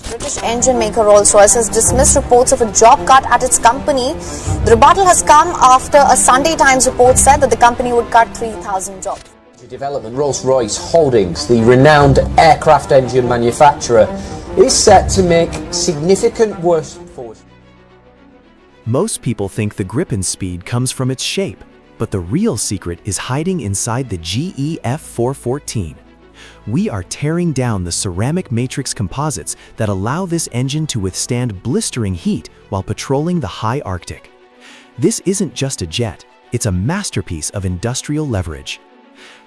British engine maker Rolls-Royce has dismissed reports of a job cut at its company. The rebuttal has come after a Sunday Times report said that the company would cut 3,000 jobs. Development Rolls-Royce Holdings, the renowned aircraft engine manufacturer, is set to make significant workforce. Most people think the Gripen's speed comes from its shape, but the real secret is hiding inside the GE-F414. We are tearing down the ceramic matrix composites that allow this engine to withstand blistering heat while patrolling the high Arctic. This isn't just a jet, it's a masterpiece of industrial leverage.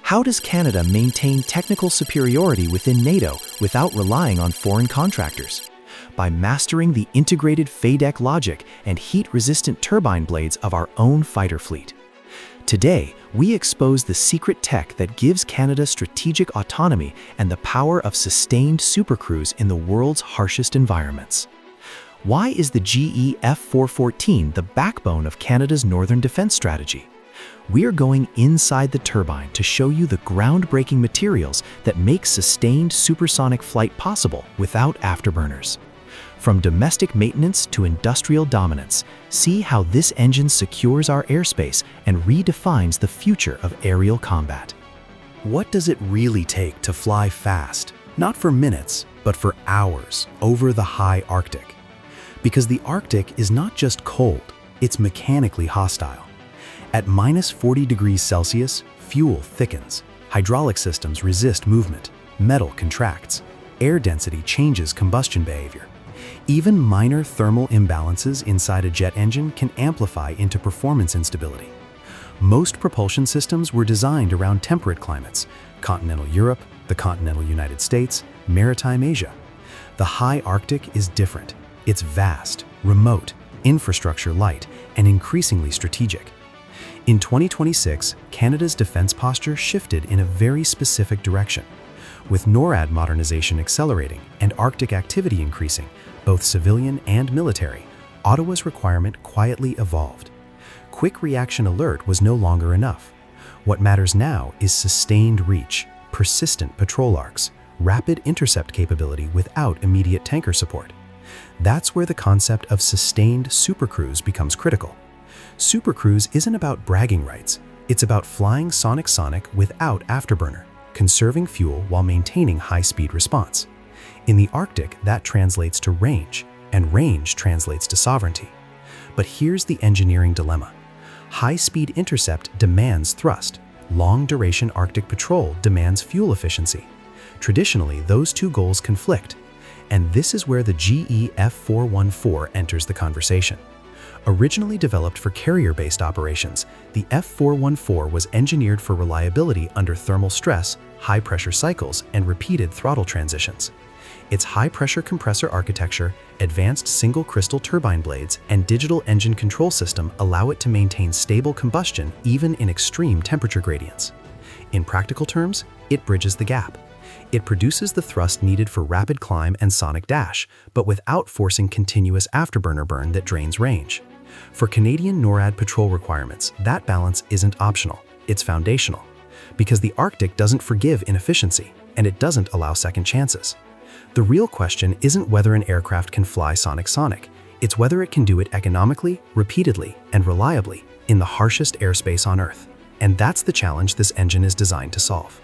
How does Canada maintain technical superiority within NATO without relying on foreign contractors? By mastering the integrated FADEC logic and heat-resistant turbine blades of our own fighter fleet. Today, we expose the secret tech that gives Canada strategic autonomy and the power of sustained supercruise in the world's harshest environments. Why is the GE-F414 the backbone of Canada's northern defense strategy? We're going inside the turbine to show you the groundbreaking materials that make sustained supersonic flight possible without afterburners. From domestic maintenance to industrial dominance, see how this engine secures our airspace and redefines the future of aerial combat. What does it really take to fly fast? Not for minutes, but for hours over the high Arctic. Because the Arctic is not just cold, it's mechanically hostile. At -40 degrees Celsius, fuel thickens, hydraulic systems resist movement, metal contracts, air density changes combustion behavior. Even minor thermal imbalances inside a jet engine can amplify into performance instability. Most propulsion systems were designed around temperate climates: continental Europe, the continental United States, maritime Asia. The high Arctic is different. It's vast, remote, infrastructure light, and increasingly strategic. In 2026, Canada's defense posture shifted in a very specific direction. With NORAD modernization accelerating and Arctic activity increasing, both civilian and military, Ottawa's requirement quietly evolved. Quick reaction alert was no longer enough. What matters now is sustained reach, persistent patrol arcs, rapid intercept capability without immediate tanker support. That's where the concept of sustained supercruise becomes critical. Supercruise isn't about bragging rights, it's about flying sonic without afterburner, conserving fuel while maintaining high-speed response. In the Arctic, that translates to range, and range translates to sovereignty. But here's the engineering dilemma. High-speed intercept demands thrust. Long-duration Arctic patrol demands fuel efficiency. Traditionally, those two goals conflict, and this is where the GE-F414 enters the conversation. Originally developed for carrier-based operations, the F414 was engineered for reliability under thermal stress, high-pressure cycles, and repeated throttle transitions. Its high-pressure compressor architecture, advanced single-crystal turbine blades, and digital engine control system allow it to maintain stable combustion even in extreme temperature gradients. In practical terms, it bridges the gap. It produces the thrust needed for rapid climb and sonic dash, but without forcing continuous afterburner burn that drains range. For Canadian NORAD patrol requirements, that balance isn't optional, it's foundational. Because the Arctic doesn't forgive inefficiency, and it doesn't allow second chances. The real question isn't whether an aircraft can fly sonic, it's whether it can do it economically, repeatedly, and reliably in the harshest airspace on Earth. And that's the challenge this engine is designed to solve.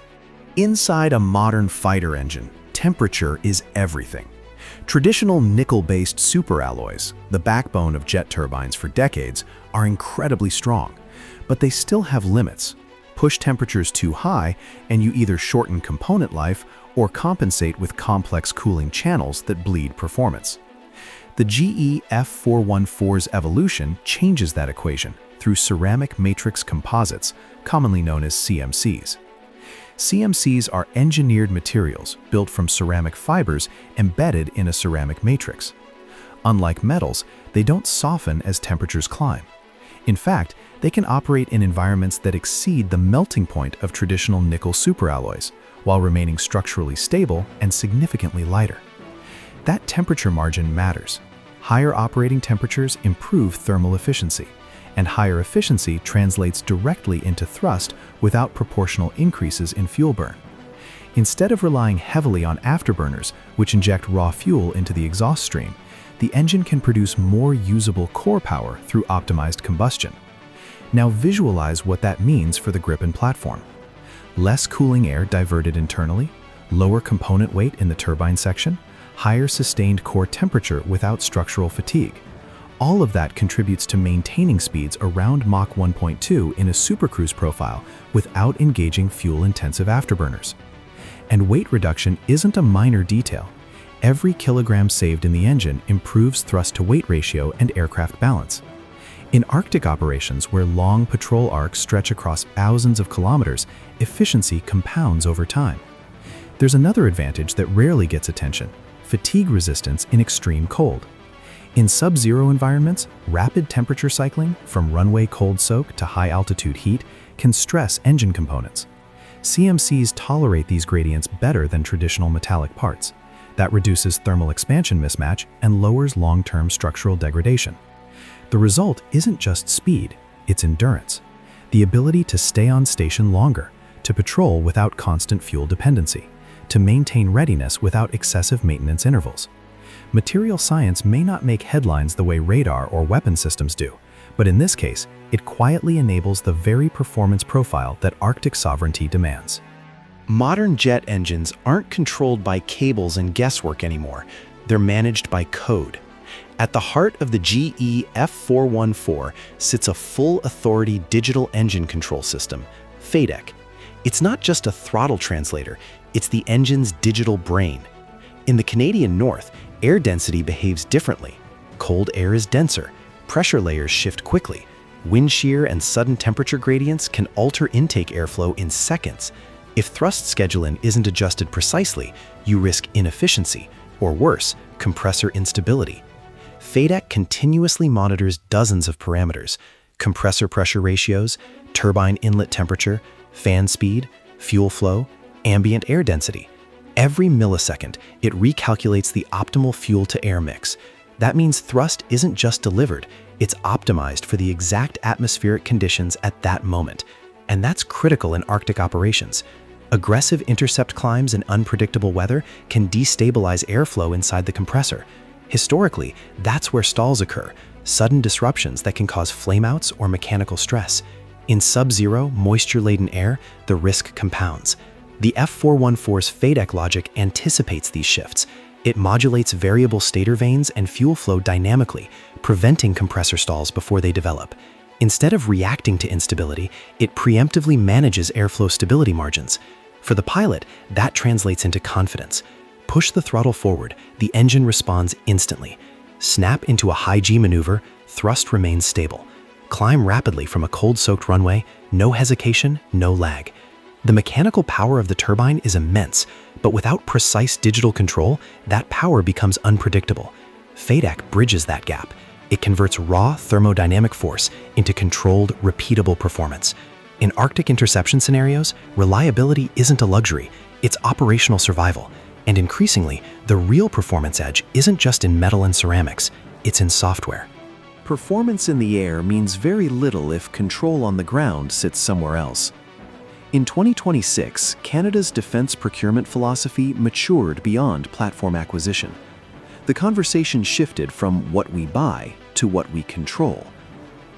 Inside a modern fighter engine, temperature is everything. Traditional nickel-based superalloys, the backbone of jet turbines for decades, are incredibly strong, but they still have limits. Push temperatures too high, and you either shorten component life or compensate with complex cooling channels that bleed performance. The GE-F414's evolution changes that equation through Ceramic Matrix Composites, commonly known as CMCs. CMCs are engineered materials built from ceramic fibers embedded in a ceramic matrix. Unlike metals, they don't soften as temperatures climb. In fact, they can operate in environments that exceed the melting point of traditional nickel superalloys, while remaining structurally stable and significantly lighter. That temperature margin matters. Higher operating temperatures improve thermal efficiency, and higher efficiency translates directly into thrust without proportional increases in fuel burn. Instead of relying heavily on afterburners, which inject raw fuel into the exhaust stream, the engine can produce more usable core power through optimized combustion. Now visualize what that means for the Gripen platform. Less cooling air diverted internally, lower component weight in the turbine section, higher sustained core temperature without structural fatigue. All of that contributes to maintaining speeds around Mach 1.2 in a Supercruise profile without engaging fuel-intensive afterburners. And weight reduction isn't a minor detail. Every kilogram saved in the engine improves thrust-to-weight ratio and aircraft balance. In Arctic operations, where long patrol arcs stretch across thousands of kilometers, efficiency compounds over time. There's another advantage that rarely gets attention: fatigue resistance in extreme cold. In sub-zero environments, rapid temperature cycling, from runway cold soak to high-altitude heat, can stress engine components. CMCs tolerate these gradients better than traditional metallic parts. That reduces thermal expansion mismatch and lowers long-term structural degradation. The result isn't just speed, it's endurance. The ability to stay on station longer, to patrol without constant fuel dependency, to maintain readiness without excessive maintenance intervals. Material science may not make headlines the way radar or weapon systems do, but in this case, it quietly enables the very performance profile that Arctic sovereignty demands. Modern jet engines aren't controlled by cables and guesswork anymore. They're managed by code. At the heart of the GE-F414 sits a full-authority digital engine control system, FADEC. It's not just a throttle translator, it's the engine's digital brain. In the Canadian North, air density behaves differently. Cold air is denser, pressure layers shift quickly, wind shear and sudden temperature gradients can alter intake airflow in seconds. If thrust scheduling isn't adjusted precisely, you risk inefficiency, or worse, compressor instability. FADEC continuously monitors dozens of parameters: compressor pressure ratios, turbine inlet temperature, fan speed, fuel flow, ambient air density. Every millisecond, it recalculates the optimal fuel-to-air mix. That means thrust isn't just delivered, it's optimized for the exact atmospheric conditions at that moment. And that's critical in Arctic operations. Aggressive intercept climbs and unpredictable weather can destabilize airflow inside the compressor. Historically, that's where stalls occur, sudden disruptions that can cause flameouts or mechanical stress. In sub-zero, moisture-laden air, the risk compounds. The F414's FADEC logic anticipates these shifts. It modulates variable stator vanes and fuel flow dynamically, preventing compressor stalls before they develop. Instead of reacting to instability, it preemptively manages airflow stability margins. For the pilot, that translates into confidence. Push the throttle forward, the engine responds instantly. Snap into a high G maneuver, thrust remains stable. Climb rapidly from a cold-soaked runway, no hesitation, no lag. The mechanical power of the turbine is immense, but without precise digital control, that power becomes unpredictable. FADEC bridges that gap. It converts raw thermodynamic force into controlled, repeatable performance. In Arctic interception scenarios, reliability isn't a luxury, it's operational survival. And increasingly, the real performance edge isn't just in metal and ceramics, it's in software. Performance in the air means very little if control on the ground sits somewhere else. In 2026, Canada's defense procurement philosophy matured beyond platform acquisition. The conversation shifted from what we buy to what we control.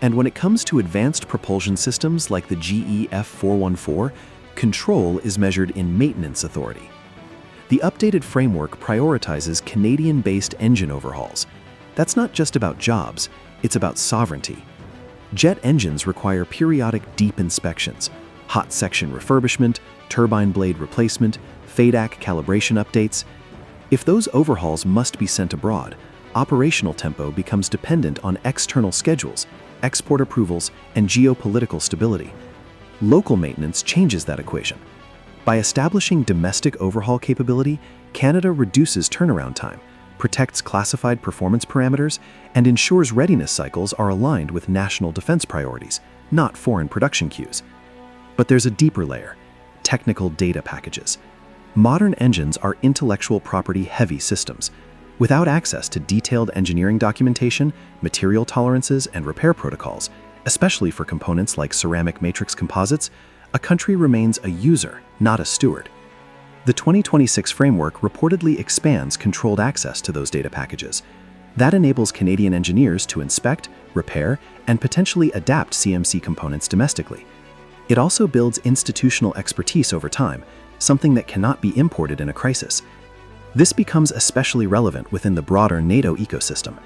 And when it comes to advanced propulsion systems like the GE-F414, control is measured in maintenance authority. The updated framework prioritizes Canadian-based engine overhauls. That's not just about jobs, it's about sovereignty. Jet engines require periodic deep inspections, hot section refurbishment, turbine blade replacement, FADEC calibration updates. If those overhauls must be sent abroad, operational tempo becomes dependent on external schedules, export approvals, and geopolitical stability. Local maintenance changes that equation. By establishing domestic overhaul capability, Canada reduces turnaround time, protects classified performance parameters, and ensures readiness cycles are aligned with national defense priorities, not foreign production queues. But there's a deeper layer: technical data packages. Modern engines are intellectual property-heavy systems. Without access to detailed engineering documentation, material tolerances, and repair protocols, especially for components like ceramic matrix composites, a country remains a user, not a steward. The 2026 framework reportedly expands controlled access to those data packages. That enables Canadian engineers to inspect, repair, and potentially adapt CMC components domestically. It also builds institutional expertise over time, something that cannot be imported in a crisis. This becomes especially relevant within the broader NATO ecosystem.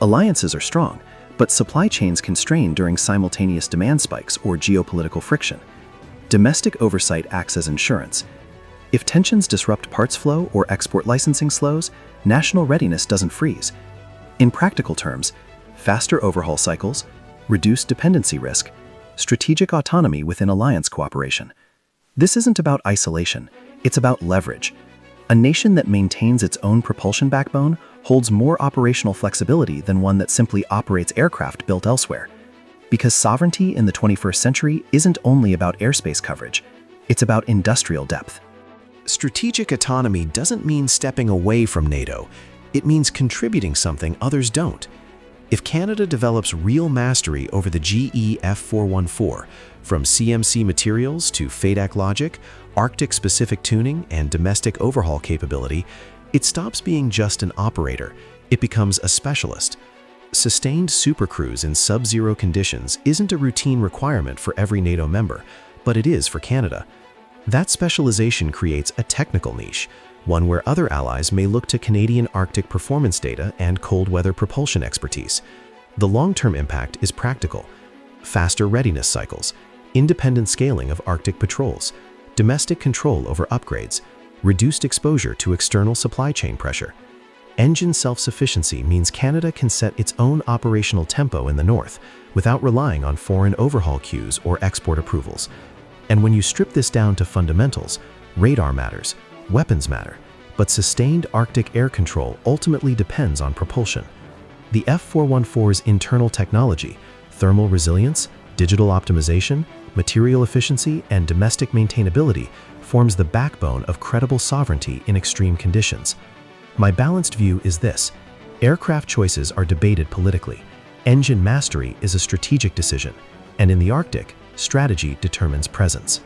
Alliances are strong, but supply chains constrain during simultaneous demand spikes or geopolitical friction. Domestic oversight acts as insurance. If tensions disrupt parts flow or export licensing slows, national readiness doesn't freeze. In practical terms, faster overhaul cycles, reduced dependency risk, strategic autonomy within alliance cooperation. This isn't about isolation, it's about leverage. A nation that maintains its own propulsion backbone holds more operational flexibility than one that simply operates aircraft built elsewhere. Because sovereignty in the 21st century isn't only about airspace coverage, it's about industrial depth. Strategic autonomy doesn't mean stepping away from NATO. It means contributing something others don't. If Canada develops real mastery over the GE-F414, from CMC materials to FADEC logic, Arctic-specific tuning, and domestic overhaul capability, it stops being just an operator. It becomes a specialist. Sustained supercruise in sub-zero conditions isn't a routine requirement for every NATO member, but it is for Canada. That specialization creates a technical niche, one where other allies may look to Canadian Arctic performance data and cold weather propulsion expertise. The long-term impact is practical: faster readiness cycles, independent scaling of Arctic patrols, domestic control over upgrades, reduced exposure to external supply chain pressure. Engine self-sufficiency means Canada can set its own operational tempo in the north without relying on foreign overhaul queues or export approvals. And when you strip this down to fundamentals, radar matters, weapons matter, but sustained Arctic air control ultimately depends on propulsion. The F414's internal technology, thermal resilience, digital optimization, material efficiency, and domestic maintainability forms the backbone of credible sovereignty in extreme conditions. My balanced view is this: aircraft choices are debated politically, engine mastery is a strategic decision, and in the Arctic, strategy determines presence.